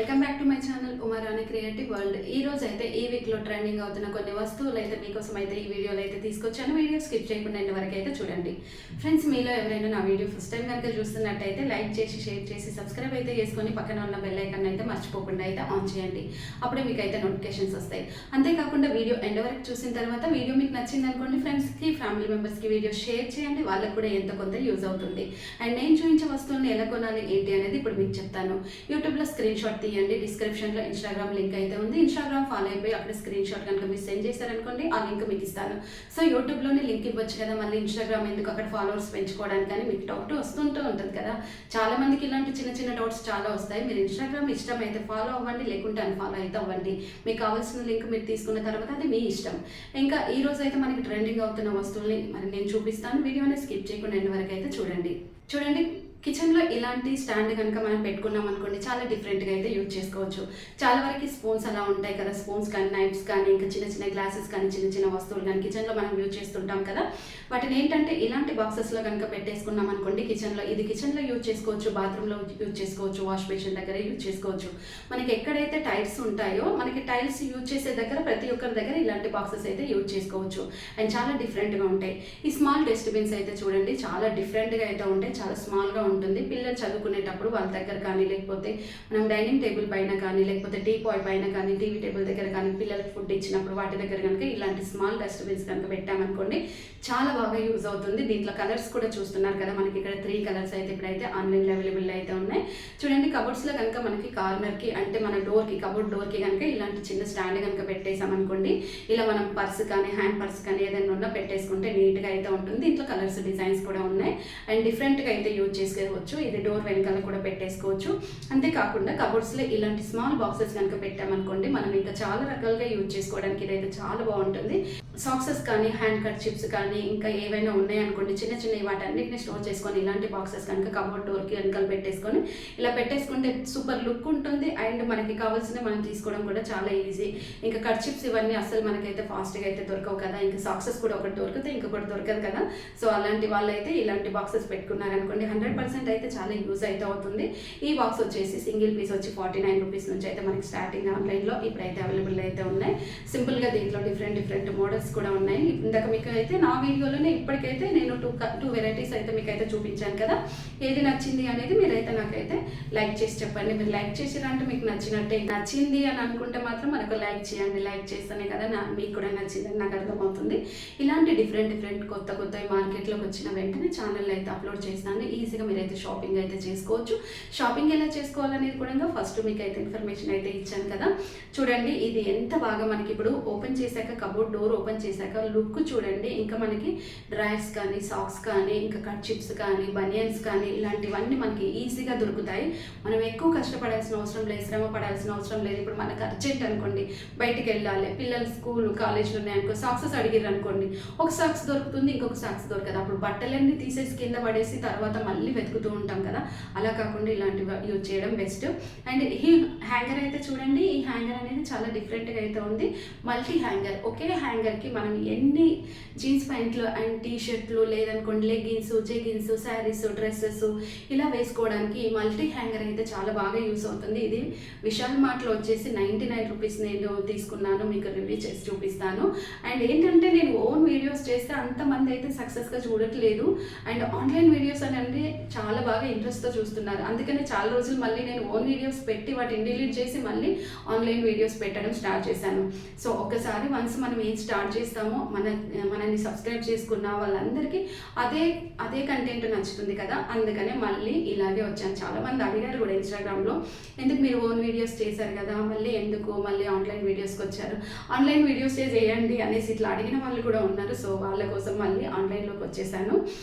Welcome back to my channel Uma Rani creative world. ఈ రోజు అయితే ఈ వీక్లో ట్రెండింగ్ అవుతున్న కొన్ని వస్తువులు అయితే మీకోసం అయితే ఈ వీడియోలో అయితే తీసుకొచ్చాను. వీడియో స్కిప్ చేయకుండా ఎండ్ వరకు అయితే చూడండి. ఫ్రెండ్స్, మీలో ఎవరైనా నా వీడియో ఫస్ట్ టైం కనుక చూస్తున్నట్టయితే లైక్ చేసి షేర్ చేసి సబ్స్క్రైబ్ అయితే చేసుకొని పక్కన ఉన్న బెల్ ఐకాన్ అయితే మర్చిపోకుండా అయితే ఆన్ చేయండి. అప్పుడే మీకు అయితే నోటిఫికేషన్స్ వస్తాయి. అంతేకాకుండా వీడియో ఎండ్ వరకు చూసిన తర్వాత వీడియో మీకు నచ్చింది అనుకోండి, ఫ్రెండ్స్కి ఫ్యామిలీ మెంబర్స్కి వీడియో షేర్ చేయండి. వాళ్ళకు కూడా ఎంతో కొంత యూజ్ అవుతుంది. అండ్ నేను చూపించే వస్తువులను ఎలా కొనాలి ఏంటి అనేది ఇప్పుడు మీకు చెప్తాను. యూట్యూబ్లో స్క్రీన్ షాట్ తీయండి. డిస్క్రిప్షన్లో ఇన్స్టాగ్రామ్ లింక్ అయితే ఉంది. ఇన్స్టాగ్రామ్ ఫాలో అయిపోయి అక్కడ స్క్రీన్ షాట్ కనుక మీరు సెండ్ చేశారనుకోండి, ఆ లింక్ మీకు ఇస్తాను. సో యూట్యూబ్లోనే లింక్ ఇవ్వచ్చు కదా, మళ్ళీ ఇన్స్టాగ్రామ్ ఎందుకు అక్కడ ఫాలోవర్స్ పెంచుకోవడానికి అని మీకు డౌట్ వస్తుంటూ ఉంటుంది కదా. చాలా మందికి ఇలాంటి చిన్న చిన్న డౌట్స్ చాలా వస్తాయి. మీరు ఇన్స్టాగ్రామ్ ఇష్టం అయితే ఫాలో అవ్వండి, లేకుంటే అన్ఫాలో అయితే అవ్వండి. మీకు కావాల్సిన లింక్ మీరు తీసుకున్న తర్వాత అది మీ ఇష్టం. ఇంకా ఈ రోజు అయితే మనకి ట్రెండింగ్ అవుతున్న వస్తువుల్ని మరి నేను చూపిస్తాను. వీడియోని స్కిప్ చేయకుండా ఎండ్ వరకు అయితే చూడండి. కిచెన్లో ఇలాంటి స్టాండ్ కనుక మనం పెట్టుకున్నాం అనుకోండి, చాలా డిఫరెంట్గా అయితే యూజ్ చేసుకోవచ్చు. చాలా వరకు స్పూన్స్ అలా ఉంటాయి కదా, స్పూన్స్ కానీ నైఫ్స్ కానీ ఇంకా చిన్న చిన్న గ్లాసెస్ కానీ చిన్న చిన్న వస్తువులు కానీ కిచెన్లో మనం యూజ్ చేస్తుంటాం కదా. వాటిని ఏంటంటే ఇలాంటి బాక్సెస్లో కనుక పెట్టేసుకున్నాం అనుకోండి, కిచెన్లో యూజ్ చేసుకోవచ్చు, బాత్రూంలో యూజ్ చేసుకోవచ్చు, వాష్ బేసిన్ దగ్గర యూజ్ చేసుకోవచ్చు. మనకి ఎక్కడైతే టైల్స్ ఉంటాయో, మనకి టైల్స్ యూజ్ చేసే దగ్గర ప్రతి ఒక్కరి దగ్గర ఇలాంటి బాక్సెస్ అయితే యూజ్ చేసుకోవచ్చు. అండ్ చాలా డిఫరెంట్గా ఉంటాయి. ఈ స్మాల్ డస్ట్బిన్స్ అయితే చూడండి, చాలా డిఫరెంట్గా అయితే ఉంటాయి, చాలా స్మాల్గా ఉంటుంది. పిల్లలు చదువుకునేటప్పుడు వాళ్ళ దగ్గర కానీ, లేకపోతే మనం డైనింగ్ టేబుల్ పైన కానీ, లేకపోతే టీ పాయ్ పైన కానీ, టీవీ టేబుల్ దగ్గర కానీ పిల్లలకు ఫుడ్ ఇచ్చినప్పుడు వాటి దగ్గర కనుక ఇలాంటి స్మాల్ డస్ట్బిన్స్ కనుక పెట్టామనుకోండి, చాలా బాగా యూజ్ అవుతుంది. దీంట్లో కలర్స్ కూడా చూస్తున్నారు కదా, మనకి ఇక్కడ 3 కలర్స్ అయితే ఇప్పుడైతే ఆన్లైన్లో అవైలబుల్ అయితే ఉన్నాయి. చూడండి, కబోర్డ్స్లో కనుక మనకి కార్నర్కి అంటే మన డోర్కి, కబోర్డ్ డోర్కి కనుక ఇలాంటి చిన్న స్టాండ్ కనుక పెట్టేసామనుకోండి, ఇలా మనం పర్స్ కానీ హ్యాండ్ పర్స్ కానీ ఏదైనా ఉన్నా పెట్టేసుకుంటే నీట్గా అయితే ఉంటుంది. దీంట్లో కలర్స్ డిజైన్స్ కూడా ఉన్నాయి. అండ్ డిఫరెంట్గా అయితే యూజ్ చేసుకోవచ్చు. ఇది డోర్ వెనకాల కూడా పెట్టేసుకోవచ్చు. అంతేకాకుండా కబోర్డ్స్లో ఇలాంటి స్మాల్ బాక్సెస్ కనుక పెట్టామనుకోండి, మనం ఇంకా చాలా రకాలుగా యూజ్ చేసుకోవడానికి ఇదైతే చాలా బాగుంటుంది. సాక్సెస్ కానీ, హ్యాండ్ కట్ చిప్స్ కానీ ఇంకా ఏవైనా ఉన్నాయనుకోండి, చిన్న చిన్నవి వాటన్నిటిని స్టోర్ చేసుకొని ఇలాంటి బాక్సెస్ కనుక కబోర్డ్ డోర్కి వెనకాల పెట్టేసుకొని ఇలా పెట్టేసుకుంటే సూపర్ లుక్ ఉంటుంది. అండ్ మనకి కావాల్సిన మనం తీసుకోవడం కూడా చాలా ఈజీ. ఇంకా కట్ చిప్స్ ఇవన్నీ అసలు మనకైతే ఫాస్ట్గా అయితే దొరకవు కదా. ఇంకా సాక్సెస్ కూడా ఒకటి దొరికితే ఇంకొకటి దొరకదు కదా. సో అలాంటి వాళ్ళైతే ఇలాంటి బాక్సెస్ పెట్టుకున్నారనుకోండి, 100% అయితే చాలా యూజ్ అయితే అవుతుంది. ఈ బాక్స్ వచ్చేసి సింగిల్ పీస్ వచ్చి 49 రూపీస్ నుంచి అయితే మనకి స్టార్టింగ్ ఆన్లైన్లో ఇప్పుడైతే అవైలబుల్ అయితే ఉన్నాయి. సింపుల్గా దీంట్లో డిఫరెంట్ మోడల్స్ కూడా ఉన్నాయి. ఇందాక మీకు అయితే నా వీడియోలోనే ఇప్పటికైతే నేను టూ వెరైటీస్ అయితే మీకు అయితే చూపించాను కదా. ఏది నచ్చింది అనేది మీరైతే నాకైతే లైక్ చేసి చెప్పండి. మీరు లైక్ చేసిరంటే మీకు నచ్చినట్టే. నచ్చింది అని అనుకుంటే మాత్రం మనకు లైక్ చేయండి. లైక్ చేస్తేనే కదా మీకు కూడా నచ్చిందని నాకు అర్థమవుతుంది. ఇలాంటి డిఫరెంట్ కొత్త మార్కెట్లోకి వచ్చిన వెంటనే ఛానల్ అయితే అప్లోడ్ చేస్తాను. ఈజీగా మీరైతే షాపింగ్ అయితే చేసుకోవచ్చు. షాపింగ్ ఎలా చేసుకోవాలనేది కూడా ఫస్ట్ మీకు అయితే ఇన్ఫర్మేషన్ అయితే ఇచ్చాను కదా. చూడండి, ఇది ఎంత బాగా మనకి ఇప్పుడు ఓపెన్ చేశాక, కబోర్డ్ డోర్ ఓపెన్ చేశాక లుక్ చూడండి. ఇంకా మనకి డ్రైస్ కానీ, సాక్స్ కానీ, ఇంకా కట్ చిప్స్ కానీ, బనియన్స్ కానీ ఇలాంటివన్నీ మనకి ఈజీగా దొరుకుతాయి. మనం ఎక్కువ కష్టపడాల్సిన అవసరం లేదు, శ్రమ పడాల్సిన అవసరం లేదు. ఇప్పుడు మనకు అర్జెంట్ అనుకోండి, బయటికి వెళ్ళాలి, పిల్లలు స్కూల్ కాలేజ్లో ఉన్నాయనుకో, సాక్సెస్ అడిగారు అనుకోండి, ఒక సాక్స్ దొరుకుతుంది, ఇంకొక సాక్స్ దొరకదు. అప్పుడు బట్టలన్నీ తీసేసి కింద పడేసి తర్వాత మళ్ళీ వెతుకుతూ ఉంటాం కదా. అలా కాకుండా ఇలాంటివి యూజ్ చేయడం బెస్ట్. అండ్ ఈ హ్యాంగర్ అయితే చూడండి, ఈ హ్యాంగర్ అనేది చాలా డిఫరెంట్గా అయితే ఉంది. Multi hanger. ఒకే హ్యాంగర్కి మనం ఎన్ని జీన్స్ ప్యాంట్లు అండ్ టీ షర్ట్లు, లేదనుకోండి లెగ్గిన్స్, జెగిన్స్, శారీస్, డ్రెస్సెస్ ఇలా వేసుకోవడానికి ఈ మల్టీ హ్యాంగర్ అయితే చాలా బాగా యూస్ అవుతుంది. ఇది విశాల్ మార్ట్లో వచ్చేసి 99 రూపీస్ నేను తీసుకున్నాను. మీకు రివ్యూ చేసి చూపిస్తాను. అండ్ ఏంటంటే నేను ఓన్ వీడియోస్ చేస్తే అంతమంది అయితే సక్సెస్గా చూడట్లేదు. అండ్ ఆన్లైన్ వీడియోస్ అనేది చాలా బాగా ఇంట్రెస్ట్తో చూస్తున్నారు. అందుకని చాలా రోజులు మళ్ళీ నేను ఓన్ వీడియోస్ పెట్టి వాటిని డిలీట్ చేసి మళ్ళీ ఆన్లైన్ వీడియోస్ పెట్టడం స్టార్ట్ చేశాను. సో ఒకసారి వన్స్ మనం ఏం స్టార్ట్ చేస్తామో మనల్ని సబ్స్క్రైబ్ చేసుకున్న వాళ్ళందరికీ అదే కంటెంట్ నచ్చుతుంది కదా. అందుకనే మళ్ళీ ఇలాగే వచ్చాను. చాలామంది అడిగారు కూడా ఇన్స్టాగ్రామ్లో, ఎందుకు మీరు ఓన్ వీడియోస్ చేశారు కదా, మళ్ళీ ఎందుకు మళ్ళీ ఆన్లైన్ వీడియోస్కి వచ్చారు, ఆన్లైన్ వీడియోసే చేయండి అనేసి ఇట్లా అడిగిన వాళ్ళు కూడా ఉన్నారు. సో వాళ్ళ కోసం మళ్ళీ ఆన్లైన్లోకి వచ్చేసాను.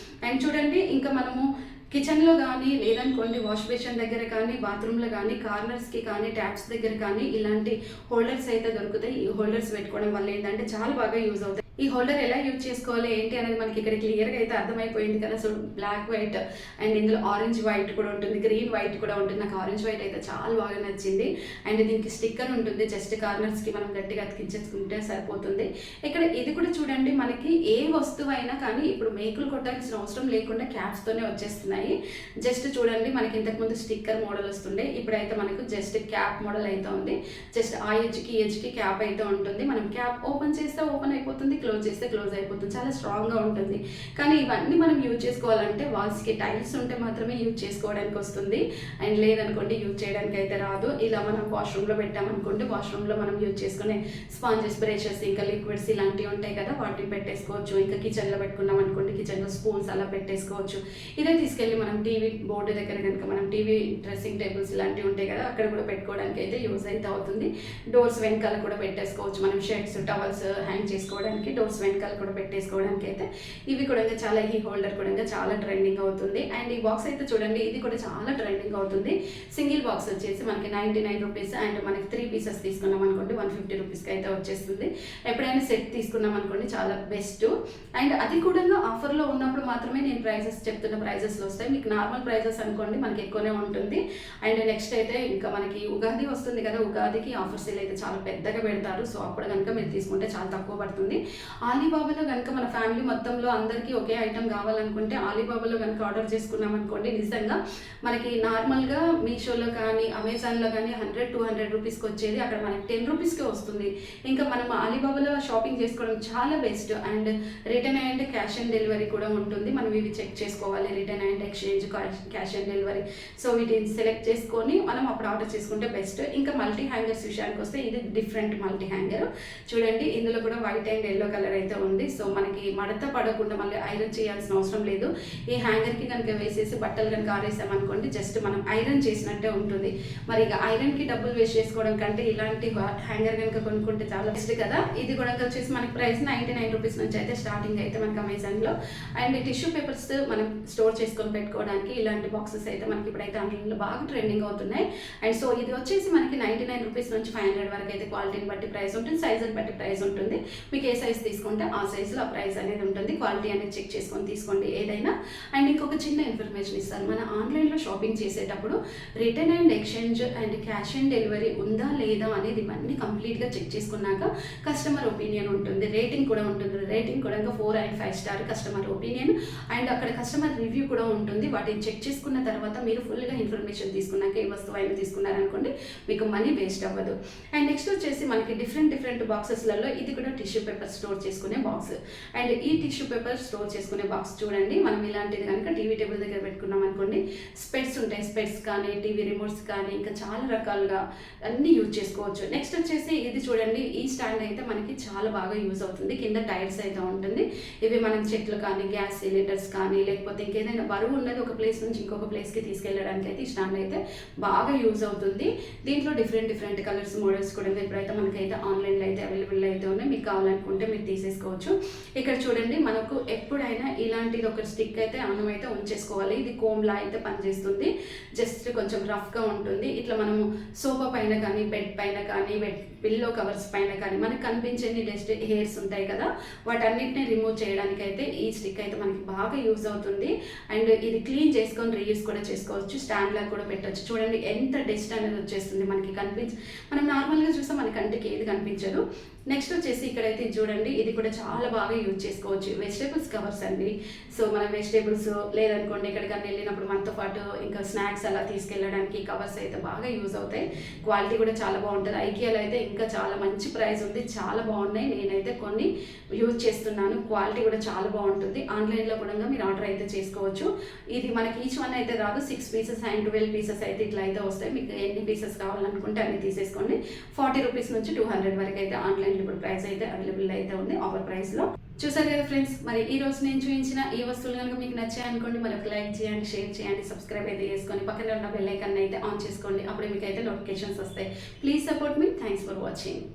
అండ్ చూడండి, ఇంకా మనము కిచెన్లో కానీ, లేదనుకోండి వాష్ బేసిన్ దగ్గర కానీ, బాత్రూంలో కానీ, కార్నర్స్కి కానీ, ట్యాప్స్ దగ్గర కానీ ఇలాంటి హోల్డర్స్ అయితే దొరుకుతాయి. ఈ హోల్డర్స్ పెట్టుకోవడం వల్ల ఏంటంటే చాలా బాగా యూజ్ అవుతాయి. ఈ హోల్డర్ ఎలా యూజ్ చేసుకోవాలి ఏంటి అనేది మనకి ఇక్కడ క్లియర్గా అయితే అర్థమైపోయింది కదా. సో బ్లాక్ వైట్ అండ్ ఇందులో ఆరెంజ్ వైట్ కూడా ఉంటుంది, గ్రీన్ వైట్ కూడా ఉంటుంది. నాకు ఆరెంజ్ వైట్ అయితే చాలా బాగా నచ్చింది. అండ్ దీనికి స్టిక్కర్ ఉంటుంది, జస్ట్ కార్నర్స్కి మనం గట్టిగా అతికించేసుకుంటే సరిపోతుంది. ఇక్కడ ఇది కూడా చూడండి, మనకి ఏ వస్తువు అయినా కానీ ఇప్పుడు మేకులు కొట్టాల్సిన అవసరం లేకుండా క్యాప్స్తోనే వచ్చేస్తున్నాయి. జస్ట్ చూడండి, మనకి ఇంతకుముందు స్టిక్కర్ మోడల్ వస్తుండే, ఇప్పుడైతే మనకు జస్ట్ క్యాప్ మోడల్ అయితే ఉంది. జస్ట్ ఆ ఎడ్జ్కి క్యాప్ అయితే ఉంటుంది. మనం క్యాప్ ఓపెన్ చేస్తే ఓపెన్ అయిపోతుంది, క్లోజ్ చేస్తే క్లోజ్ అయిపోతుంది. చాలా స్ట్రాంగ్గా ఉంటుంది. కానీ ఇవన్నీ మనం యూజ్ చేసుకోవాలంటే వాల్స్కి టైల్స్ ఉంటే మాత్రమే యూజ్ చేసుకోవడానికి వస్తుంది. అండ్ లేదనుకోండి యూజ్ చేయడానికి అయితే రాదు. ఇలా మనం వాష్రూమ్లో పెట్టామనుకోండి, వాష్రూమ్లో మనం యూజ్ చేసుకునే స్పాంజెస్, బ్రషెస్, ఇంకా లిక్విడ్స్ ఇలాంటివి ఉంటాయి కదా, వాటిని పెట్టేసుకోవచ్చు. ఇంకా కిచెన్లో పెట్టుకున్నాం అనుకోండి, కిచెన్లో స్పూన్స్ అలా పెట్టేసుకోవచ్చు. ఇదే తీసుకెళ్ళి మనం టీవీ బోర్డు దగ్గర కనుక మనం టీవీ డ్రెస్సింగ్ టేబుల్స్ ఇలాంటివి ఉంటాయి కదా, అక్కడ కూడా పెట్టుకోవడానికి అయితే యూజ్ అయితే అవుతుంది. డోర్స్ వెనకాల కూడా పెట్టేసుకోవచ్చు. మనం షర్ట్స్, టవల్స్ హ్యాంగ్ చేసుకోవడానికి డోర్స్ వెనకాల కూడా పెట్టేసుకోవడానికి అయితే ఇవి కూడా చాలా, ఈ హోల్డర్ కూడా చాలా ట్రెండింగ్ అవుతుంది. అండ్ ఈ బాక్స్ అయితే చూడండి, ఇది కూడా చాలా ట్రెండింగ్ అవుతుంది. సింగిల్ బాక్స్ వచ్చేసి మనకి 99 రూపీస్ అండ్ మనకి 3 పీసెస్ తీసుకున్నాం అనుకోండి 150 రూపీస్కి అయితే వచ్చేస్తుంది. ఎప్పుడైనా సెట్ తీసుకున్నాం అనుకోండి చాలా బెస్ట్. అండ్ అది కూడా ఆఫర్లో ఉన్నప్పుడు మాత్రమే నేను ప్రైజెస్ చెప్తున్న ప్రైజెస్లో వస్తాయి. మీకు నార్మల్ ప్రైజెస్ అనుకోండి మనకి ఎక్కువనే ఉంటుంది. అండ్ నెక్స్ట్ అయితే ఇంకా మనకి ఉగాది వస్తుంది కదా, ఉగాదికి ఆఫర్ సేల్ అయితే చాలా పెద్దగా పెడతారు. సో అప్పుడు కనుక మీరు తీసుకుంటే చాలా తక్కువ పడుతుంది. ఆలీబాబాలో కనుక మన ఫ్యామిలీ మొత్తంలో అందరికీ ఒకే ఐటమ్ కావాలనుకుంటే ఆలీబాబాలో కనుక ఆర్డర్ చేసుకున్నాం అనుకోండి, నిజంగా మనకి నార్మల్గా మీషోలో కానీ అమెజాన్లో కానీ 100-200 రూపీస్కి వచ్చేది అక్కడ మనకి 10 రూపీస్కే వస్తుంది. ఇంకా మనం ఆలీబాబాలో షాపింగ్ చేసుకోవడం చాలా best. And return and cash on delivery కూడా ఉంటుంది. మనం ఇవి చెక్ చేసుకోవాలి, return and exchange, cash on delivery. So వీటిని సెలెక్ట్ చేసుకొని మనం అప్పుడు ఆర్డర్ చేసుకుంటే బెస్ట్. ఇంకా మల్టీ హ్యాంగర్స్ విషయానికి వస్తే ఇది డిఫరెంట్ మల్టీ హ్యాంగర్ చూడండి, ఇందులో కూడా వైట్ అండ్ ఎల్లో కలర్ అయితే ఉంది. సో మనకి మడత పడకుండా మళ్ళీ ఐరన్ చేయాల్సిన అవసరం లేదు. ఈ హ్యాంగర్కి కనుక వేసేసి బట్టలు కనుక ఆరేసామనుకోండి, జస్ట్ మనం ఐరన్ చేసినట్టే ఉంటుంది. మరి ఇక ఐరన్కి డబ్బులు వేస్ట్ చేసుకోవడం కంటే ఇలాంటి హ్యాంగర్ కనుక కొనుక్కుంటే చాలా బెస్ట్ కదా. ఇది కూడా వచ్చేసి మనకి ప్రైస్ 99 రూపీస్ నుంచి అయితే స్టార్టింగ్ అయితే మనకి అమెజాన్లో. అండ్ టిష్యూ పేపర్స్ మనం స్టోర్ చేసుకొని పెట్టుకోవడానికి ఇలాంటి బాక్సెస్ అయితే మనకి ఇప్పుడైతే ఆన్లైన్లో బాగా ట్రెండింగ్ అవుతున్నాయి. అండ్ సో ఇది వచ్చేసి మనకి 99 రూపీస్ నుంచి 500 వరకు అయితే క్వాలిటీని బట్టి ప్రైస్ ఉంటుంది, సైజుని బట్టి ప్రైస్ ఉంటుంది. మీకు ఏ సైజ్ తీసుకుంటే ఆ సైజులో ఆ ప్రైస్ అనేది ఉంటుంది. క్వాలిటీ అనేది చెక్ చేసుకొని తీసుకోండి ఏదైనా. అండ్ ఇంకొక చిన్న ఇన్ఫర్మేషన్ ఇస్తాను, మన ఆన్లైన్లో షాపింగ్ చేసేటప్పుడు return and exchange and cash on delivery ఉందా లేదా అనేది ఇవన్నీ కంప్లీట్గా చెక్ చేసుకున్నాక కస్టమర్ ఒపీనియన్ ఉంటుంది, రేటింగ్ కూడా ఉంటుంది. రేటింగ్ కూడా 4 and 5 star customer opinion. And అక్కడ కస్టమర్ రివ్యూ కూడా ఉంటుంది. వాటిని చెక్ చేసుకున్న తర్వాత మీరు ఫుల్గా ఇన్ఫర్మేషన్ తీసుకున్నాక ఏ వస్తువు అయినా తీసుకున్నారనుకోండి, మీకు మనీ వేస్ట్ అవ్వదు. అండ్ నెక్స్ట్ వచ్చేసి మనకి డిఫరెంట్ బాక్సెస్లలో ఇది కూడా టిష్యూ పేపర్ స్టోర్ చేసుకునే బాక్స్. అండ్ ఈ టిష్యూ పేపర్ స్టోర్ చేసుకునే బాక్స్ చూడండి, మనం ఇలాంటిది కనుక టీవీ టేబుల్ దగ్గర పెట్టుకున్నాం అనుకోండి, స్పెట్స్ ఉంటాయి, స్పెట్స్ కానీ టీవీ రిమోట్స్ కానీ ఇంకా చాలా రకాలుగా అన్నీ యూజ్ చేసుకోవచ్చు. నెక్స్ట్ వచ్చేసి ఇది చూడండి, ఈ స్టాండ్ అయితే మనకి చాలా బాగా యూజ్ అవుతుంది. కింద టైర్స్ అయితే ఉంటుంది. ఇవి మనం చెట్లు కానీ గ్యాస్ సిలిండర్స్ కానీ లేకపోతే ఇంకేదైనా బరువు ఉన్నది ఒక ప్లేస్ నుంచి ఇంకొక ప్లేస్కి తీసుకెళ్ళడానికి అయితే ఈ స్టాండ్ అయితే బాగా యూజ్ అవుతుంది. దీంట్లో డిఫరెంట్ కలర్స్ మోడల్స్ కూడా ఇప్పుడైతే మనకైతే ఆన్లైన్లో అయితే అవైలబుల్ అయితే ఉన్నాయి. మీకు కావాలనుకుంటే మీరు తీసేసుకోవచ్చు. ఇక్కడ చూడండి, మనకు ఎప్పుడైనా ఇలాంటిది ఒక స్టిక్ అయితే అన్నం అయితే ఉంచేసుకోవాలి. ఇది కోమ్లా అయితే పనిచేస్తుంది. జస్ట్ కొంచెం రఫ్గా ఉంటుంది. ఇట్లా మనము సోఫా పైన కానీ బెడ్ పైన కానీ పిల్లో కవర్స్ పైన కానీ మనకు కనిపించని డస్ట్ హెయిర్స్ ఉంటాయి కదా, వాటన్నిటిని రిమూవ్ చేయడానికి అయితే ఈ స్టిక్ అయితే మనకి బాగా యూజ్ అవుతుంది. అండ్ ఇది క్లీన్ చేసుకొని రీయూజ్ కూడా చేసుకోవచ్చు, స్టాండ్ లాగా కూడా పెట్టవచ్చు. చూడండి ఎంత డస్ట్ అనేది వచ్చేస్తుంది మనకి మనం నార్మల్గా చూస్తే మన కంటికి ఏది కనిపించదు. నెక్స్ట్ వచ్చేసి ఇక్కడైతే చూడండి, ఇది కూడా చాలా బాగా యూజ్ చేసుకోవచ్చు. వెజిటేబుల్స్ కవర్స్ అండి. సో మనం వెజిటేబుల్స్ లేదనుకోండి ఎక్కడికన్నా వెళ్ళినప్పుడు మనతో పాటు ఇంకా స్నాక్స్ అలా తీసుకెళ్ళడానికి కవర్స్ అయితే బాగా యూజ్ అవుతాయి. క్వాలిటీ కూడా చాలా బాగుంటుంది. ఐకియాలో అయితే ఇంకా చాలా మంచి ప్రైస్ ఉంది, చాలా బాగున్నాయి. నేనైతే కొన్ని యూజ్ చేస్తున్నాను, క్వాలిటీ కూడా చాలా బాగుంటుంది. ఆన్లైన్లో కూడా మీరు ఆర్డర్ అయితే చేసుకోవచ్చు. ఇది మనకి ఈచ్ వన్ అయితే రాదు, 6 పీసెస్ అండ్ 12 పీసెస్ అయితే ఇట్లా అయితే వస్తాయి. మీకు ఎన్ని పీసెస్ కావాలనుకుంటే అన్ని తీసేసుకోండి. 40 రూపీస్ నుంచి 200 వరకు అయితే ఆన్లైన్ ఇప్పుడు ప్రైస్ అయితే అవైలబుల్ అయితే ఉంది ఆఫర్ ప్రైస్లో. చూసారు కదా ఫ్రెండ్స్, మరి ఈ రోజు నేను చూపించిన ఈ వస్తువులు కనుక మీకు నచ్చాయనుకోండి, మరి ఒక లైక్ చేయండి, షేర్ చేయండి, సబ్స్క్రైబ్ అయితే చేసుకొని పక్కన ఉన్న బెల్ ఐకాన్ అయితే ఆన్ చేసుకోండి. అప్పుడు మీకు అయితే నోటిఫికేషన్స్ వస్తాయి. Please support me. Thanks for watching.